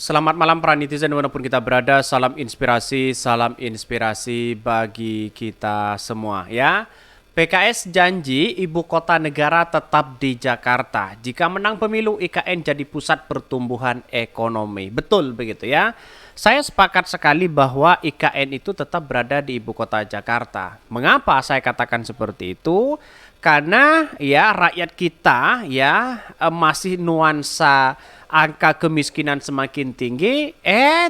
Selamat malam para netizen dimanapun kita berada, salam inspirasi bagi kita semua ya. PKS janji ibu kota negara tetap di Jakarta. Jika menang pemilu, IKN jadi pusat pertumbuhan ekonomi. Betul begitu ya. Saya sepakat sekali bahwa IKN itu tetap berada di ibu kota Jakarta. Mengapa saya katakan seperti itu? Karena ya rakyat kita ya masih nuansa angka kemiskinan semakin tinggi,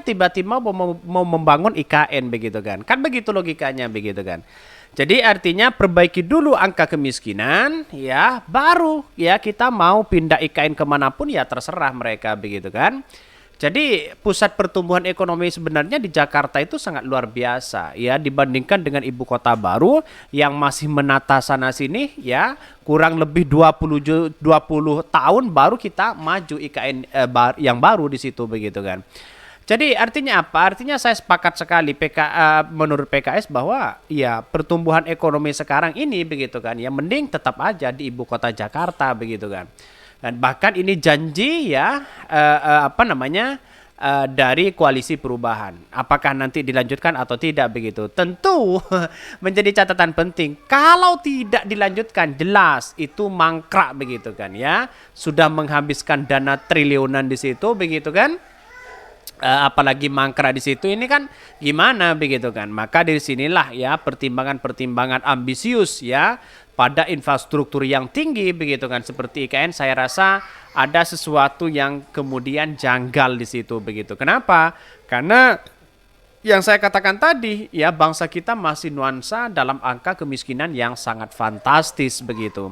tiba-tiba mau membangun IKN begitu kan. Kan begitu logikanya begitu kan. Jadi artinya perbaiki dulu angka kemiskinan ya, baru ya kita mau pindah IKN kemanapun ya terserah mereka begitu kan. Jadi pusat pertumbuhan ekonomi sebenarnya di Jakarta itu sangat luar biasa ya dibandingkan dengan ibu kota baru yang masih menata sana sini ya kurang lebih 20 tahun baru kita maju IKN yang baru di situ begitu kan. Jadi artinya apa? Artinya saya sepakat sekali menurut PKS bahwa ya pertumbuhan ekonomi sekarang ini begitu kan ya mending tetap aja di ibu kota Jakarta begitu kan. Dan bahkan ini janji ya dari koalisi perubahan. Apakah nanti dilanjutkan atau tidak begitu? Tentu menjadi catatan penting. Kalau tidak dilanjutkan jelas itu mangkrak begitu kan ya. Sudah menghabiskan dana triliunan di situ begitu kan. Apalagi mangkrak di situ ini kan gimana begitu kan. Maka dari sinilah ya pertimbangan-pertimbangan ambisius ya pada infrastruktur yang tinggi begitu kan seperti IKN. Saya rasa ada sesuatu yang kemudian janggal di situ begitu. Kenapa? Karena yang saya katakan tadi ya bangsa kita masih nuansa dalam angka kemiskinan yang sangat fantastis begitu.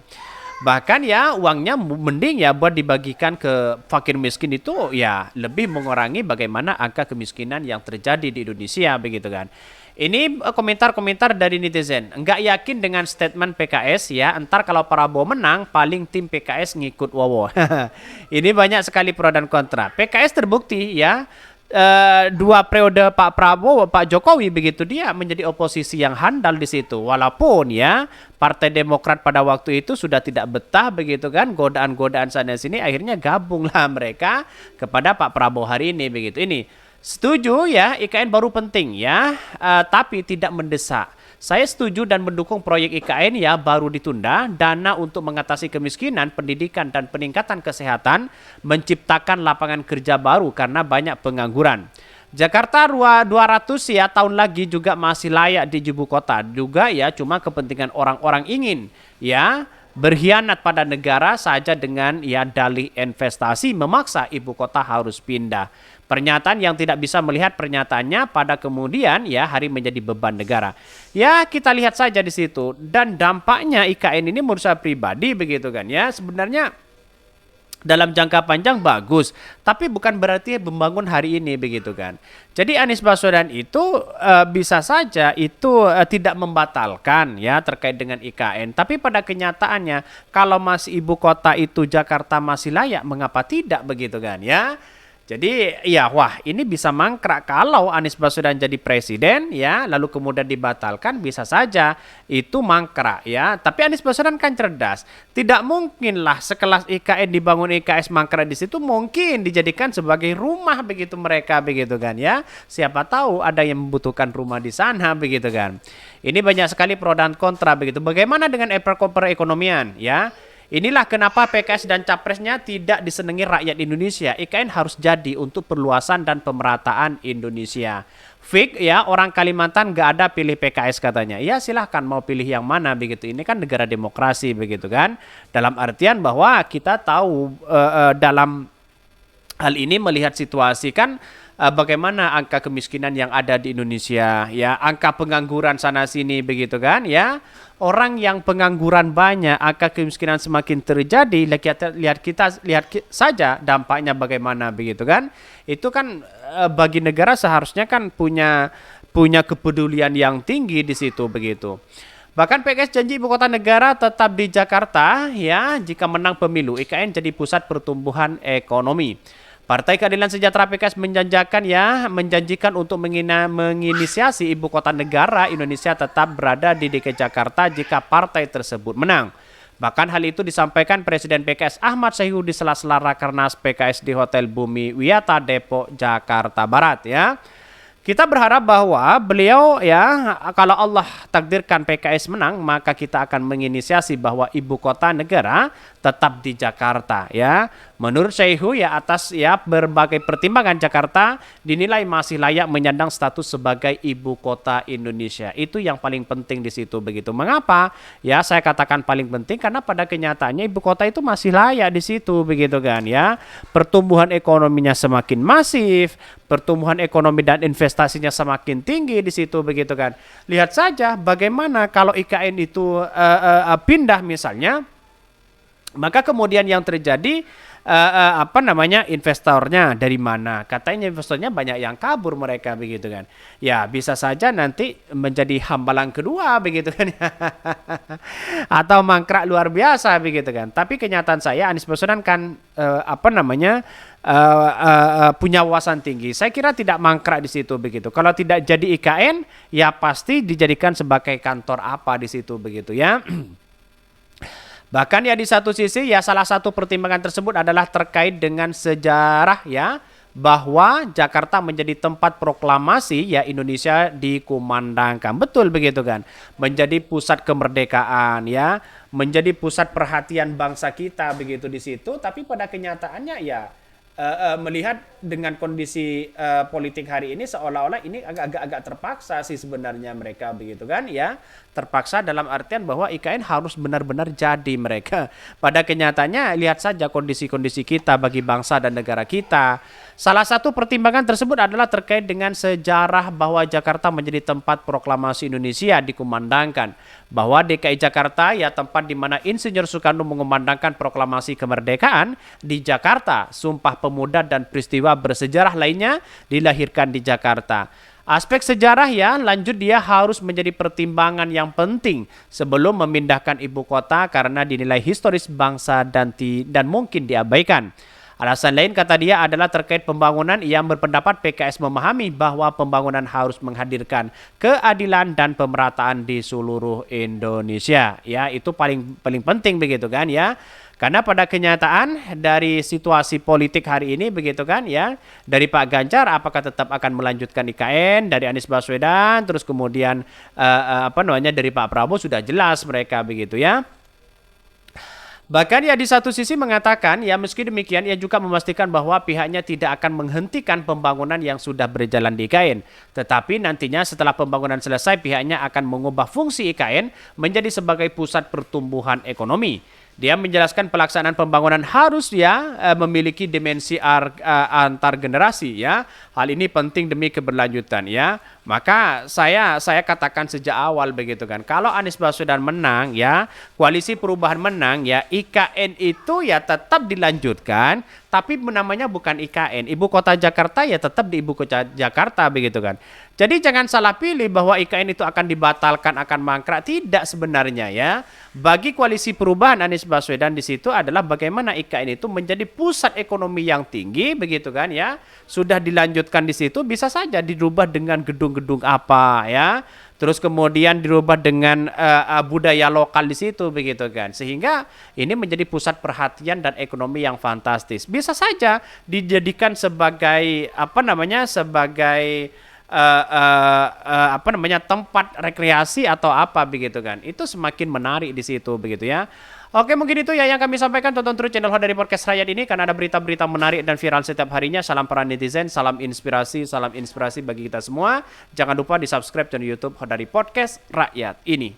Bahkan ya uangnya mending ya buat dibagikan ke fakir miskin itu ya lebih mengurangi bagaimana angka kemiskinan yang terjadi di Indonesia begitu kan. Ini komentar-komentar dari netizen. Enggak yakin dengan statement PKS ya. Entar kalau Prabowo menang paling tim PKS ngikut Wowo. Ini banyak sekali pro dan kontra. PKS terbukti ya. Dua periode Pak Prabowo, Pak Jokowi begitu dia menjadi oposisi yang handal di situ. Walaupun ya Partai Demokrat pada waktu itu sudah tidak betah begitu kan godaan-godaan sana sini akhirnya gabunglah mereka kepada Pak Prabowo hari ini begitu. Ini setuju ya IKN baru penting ya tapi tidak mendesak. Saya setuju dan mendukung proyek IKN ya baru ditunda, dana untuk mengatasi kemiskinan, pendidikan dan peningkatan kesehatan, menciptakan lapangan kerja baru karena banyak pengangguran. Jakarta 200 ya tahun lagi juga masih layak di ibu kota. Juga ya cuma kepentingan orang-orang ingin ya berkhianat pada negara saja dengan ya dalih investasi memaksa ibu kota harus pindah. Pernyataan yang tidak bisa melihat pernyataannya pada kemudian ya hari menjadi beban negara. Ya kita lihat saja di situ dan dampaknya IKN ini menurut saya pribadi begitu kan ya sebenarnya dalam jangka panjang bagus, tapi bukan berarti membangun hari ini begitu kan. Jadi Anies Baswedan itu bisa saja itu tidak membatalkan ya terkait dengan IKN, tapi pada kenyataannya kalau masih ibu kota itu Jakarta masih layak, mengapa tidak begitu kan ya? Jadi ya wah ini bisa mangkrak kalau Anies Baswedan jadi presiden ya lalu kemudian dibatalkan bisa saja itu mangkrak ya. Tapi Anies Baswedan kan cerdas. Tidak mungkinlah sekelas IKN dibangun IKS mangkrak di situ mungkin dijadikan sebagai rumah begitu mereka begitu kan ya. Siapa tahu ada yang membutuhkan rumah di sana begitu kan. Ini banyak sekali pro dan kontra begitu. Bagaimana dengan perekonomian ya? Inilah kenapa PKS dan capresnya tidak disenangi rakyat Indonesia. IKN harus jadi untuk perluasan dan pemerataan Indonesia. Fik ya orang Kalimantan gak ada pilih PKS katanya. Ya silahkan mau pilih yang mana begitu. Ini kan negara demokrasi begitu kan. Dalam artian bahwa kita tahu dalam hal ini melihat situasi kan bagaimana angka kemiskinan yang ada di Indonesia ya angka pengangguran sana sini begitu kan ya orang yang pengangguran banyak angka kemiskinan semakin terjadi lihat saja dampaknya bagaimana begitu kan itu kan bagi negara seharusnya kan punya kepedulian yang tinggi di situ begitu. Bahkan PKS janji ibu kota negara tetap di Jakarta ya jika menang pemilu IKN jadi pusat pertumbuhan ekonomi. Partai Keadilan Sejahtera PKS menjanjikan untuk menginisiasi ibu kota negara Indonesia tetap berada di DKI Jakarta jika partai tersebut menang. Bahkan hal itu disampaikan Presiden PKS Ahmad Syaihu di sela-sela Rakernas PKS di Hotel Bumi Wiyata Depok, Jakarta Barat ya. Kita berharap bahwa beliau ya, kalau Allah takdirkan PKS menang, maka kita akan menginisiasi bahwa ibu kota negara tetap di Jakarta ya. Menurut Syaihu ya, atas ya berbagai pertimbangan, Jakarta dinilai masih layak menyandang status sebagai ibu kota Indonesia. Itu yang paling penting di situ begitu. Mengapa? Ya saya katakan paling penting karena pada kenyataannya ibu kota itu masih layak di situ begitu kan ya. Pertumbuhan ekonominya semakin masif, pertumbuhan ekonomi dan investasinya semakin tinggi di situ begitu kan. Lihat saja bagaimana kalau IKN itu pindah misalnya, maka kemudian yang terjadi investornya dari mana? Katanya investornya banyak yang kabur mereka begitu kan. Ya bisa saja nanti menjadi hambalang kedua begitu kan. Atau mangkrak luar biasa begitu kan. Tapi kenyataan saya Anies Baswedan kan punya wawasan tinggi. Saya kira tidak mangkrak di situ begitu. Kalau tidak jadi IKN ya pasti dijadikan sebagai kantor apa di situ begitu ya. Bahkan ya di satu sisi ya salah satu pertimbangan tersebut adalah terkait dengan sejarah ya, bahwa Jakarta menjadi tempat proklamasi ya Indonesia dikumandangkan. Betul begitu kan. Menjadi pusat kemerdekaan ya, menjadi pusat perhatian bangsa kita begitu di situ, tapi pada kenyataannya ya melihat dengan kondisi politik hari ini seolah-olah ini agak terpaksa sih sebenarnya mereka begitu kan ya. Terpaksa dalam artian bahwa IKN harus benar-benar jadi mereka. Pada kenyataannya lihat saja kondisi-kondisi kita bagi bangsa dan negara kita. Salah satu pertimbangan tersebut adalah terkait dengan sejarah bahwa Jakarta menjadi tempat proklamasi Indonesia dikumandangkan. Bahwa DKI Jakarta ya tempat di mana Insinyur Soekarno mengumandangkan proklamasi kemerdekaan di Jakarta. Sumpah Pemuda dan peristiwa bersejarah lainnya dilahirkan di Jakarta. Aspek sejarah ya, lanjut dia harus menjadi pertimbangan yang penting sebelum memindahkan ibu kota karena dinilai historis bangsa dan mungkin diabaikan. Alasan lain kata dia adalah terkait pembangunan yang berpendapat PKS memahami bahwa pembangunan harus menghadirkan keadilan dan pemerataan di seluruh Indonesia. Ya, itu paling penting begitu kan ya. Karena pada kenyataan dari situasi politik hari ini begitu kan ya, dari Pak Ganjar apakah tetap akan melanjutkan IKN, dari Anies Baswedan, terus kemudian dari Pak Prabowo sudah jelas mereka begitu ya. Bahkan ya di satu sisi mengatakan ya meski demikian ia juga memastikan bahwa pihaknya tidak akan menghentikan pembangunan yang sudah berjalan di IKN. Tetapi nantinya setelah pembangunan selesai pihaknya akan mengubah fungsi IKN menjadi sebagai pusat pertumbuhan ekonomi. Dia menjelaskan pelaksanaan pembangunan harus ya memiliki dimensi antar generasi ya. Hal ini penting demi keberlanjutan ya. Maka saya katakan sejak awal begitu kan. Kalau Anies Baswedan menang ya, Koalisi Perubahan menang ya, IKN itu ya tetap dilanjutkan, tapi namanya bukan IKN. Ibu kota Jakarta ya tetap di ibu kota Jakarta begitu kan. Jadi jangan salah pilih bahwa IKN itu akan dibatalkan, akan mangkrak. Tidak sebenarnya ya. Bagi Koalisi Perubahan Anies Baswedan di situ adalah bagaimana IKN itu menjadi pusat ekonomi yang tinggi begitu kan ya. Sudah dilanjutkan di situ bisa saja dirubah dengan gedung-gedung apa ya. Terus kemudian dirubah dengan budaya lokal di situ begitu kan. Sehingga ini menjadi pusat perhatian dan ekonomi yang fantastis. Bisa saja dijadikan sebagai tempat rekreasi atau apa begitu kan. Itu semakin menarik di situ begitu ya. Oke, mungkin itu ya yang kami sampaikan. Tonton terus channel Hot dari Podcast Rakyat ini karena ada berita-berita menarik dan viral setiap harinya. Salam para netizen, salam inspirasi bagi kita semua. Jangan lupa di-subscribe channel YouTube Hot dari Podcast Rakyat ini.